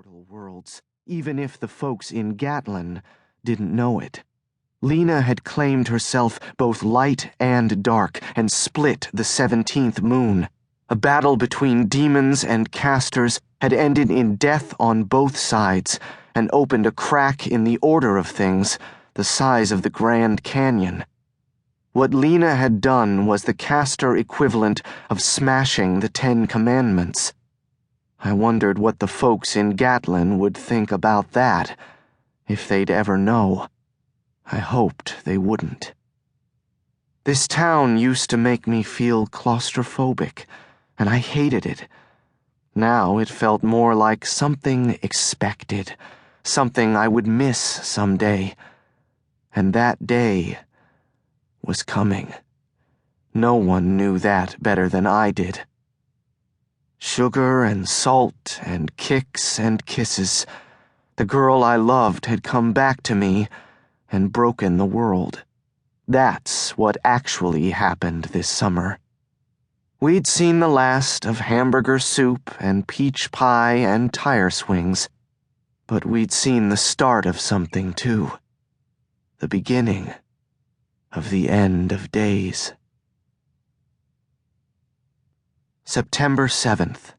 portal worlds, even if the folks in Gatlin didn't know it. Lena had claimed herself both light and dark and split the 17th Moon. A battle between demons and casters had ended in death on both sides and opened a crack in the order of things the size of the Grand Canyon. What Lena had done was the caster equivalent of smashing the 10 Commandments. I wondered what the folks in Gatlin would think about that, if they'd ever know. I hoped they wouldn't. This town used to make me feel claustrophobic, and I hated it. Now it felt more like something expected, something I would miss someday. And that day was coming. No one knew that better than I did. Sugar and salt and kicks and kisses. The girl I loved had come back to me and broken the world. That's what actually happened this summer. We'd seen the last of hamburger soup and peach pie and tire swings, but we'd seen the start of something too. The beginning of the end of days. September 7th.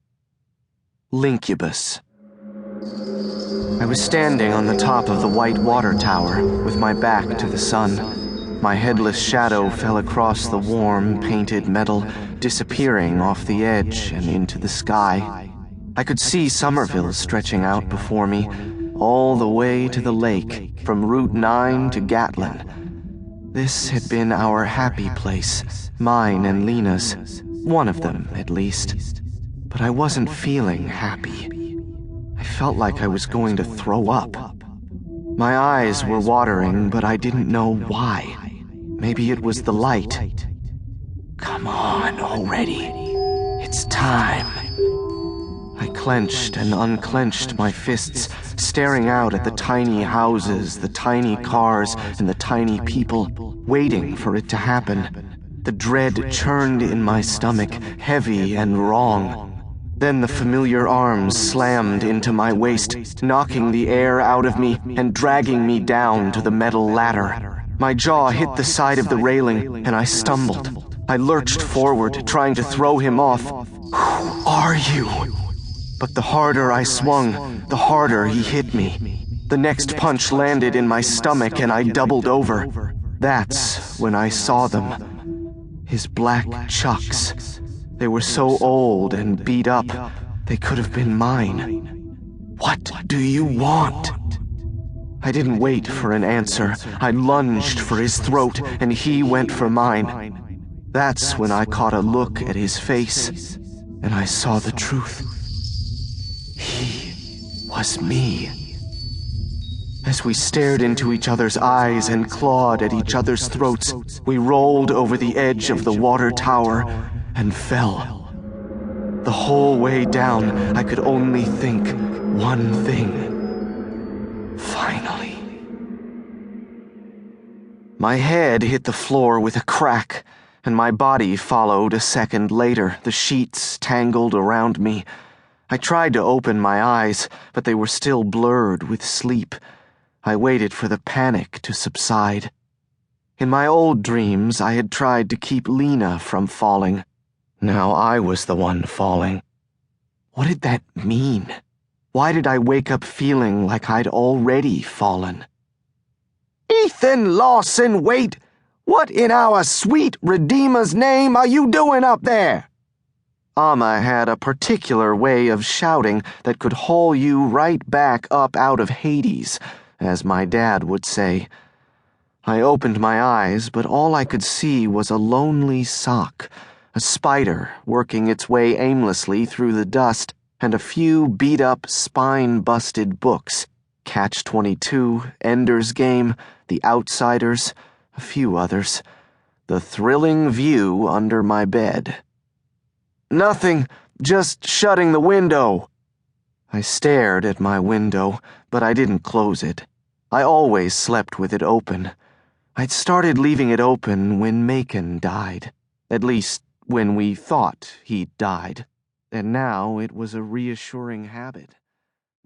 Lincubus. I was standing on the top of the white water tower with my back to the sun. My headless shadow fell across the warm, painted metal, disappearing off the edge and into the sky. I could see Somerville stretching out before me, all the way to the lake, from Route 9 to Gatlin. This had been our happy place, mine and Lena's, one of them at least. But I wasn't feeling happy. I felt like I was going to throw up. My eyes were watering, but I didn't know why. Maybe it was the light. Come on already. It's time. I clenched and unclenched my fists, staring out at the tiny houses, the tiny cars, and the tiny people, waiting for it to happen. The dread churned in my stomach, heavy and wrong. Then the familiar arms slammed into my waist, knocking the air out of me and dragging me down to the metal ladder. My jaw hit the side of the railing, and I stumbled. I lurched forward, trying to throw him off. Who are you? But the harder I swung, the harder he hit me. The next punch landed in my stomach, and I doubled over. That's when I saw them. His black chucks. They were so old and beat up, they could have been mine. What do you want? I didn't wait for an answer. I lunged for his throat, and he went for mine. That's when I caught a look at his face, and I saw the truth. He was me. As we stared into each other's eyes and clawed at each other's throats, we rolled over the edge of the water tower and fell. The whole way down, I could only think one thing. Finally. My head hit the floor with a crack, and my body followed a second later, the sheets tangled around me. I tried to open my eyes, but they were still blurred with sleep. I waited for the panic to subside. In my old dreams, I had tried to keep Lena from falling. Now I was the one falling. What did that mean? Why did I wake up feeling like I'd already fallen? Ethan Lawson Wate, what in our sweet Redeemer's name are you doing up there? Amma had a particular way of shouting that could haul you right back up out of Hades, as my dad would say. I opened my eyes, but all I could see was a lonely sock, a spider working its way aimlessly through the dust, and a few beat-up, spine-busted books, Catch-22, Ender's Game, The Outsiders, a few others. The thrilling view under my bed. Nothing, just shutting the window. I stared at my window, but I didn't close it. I always slept with it open. I'd started leaving it open when Macon died. At least, when we thought he'd died. And now it was a reassuring habit.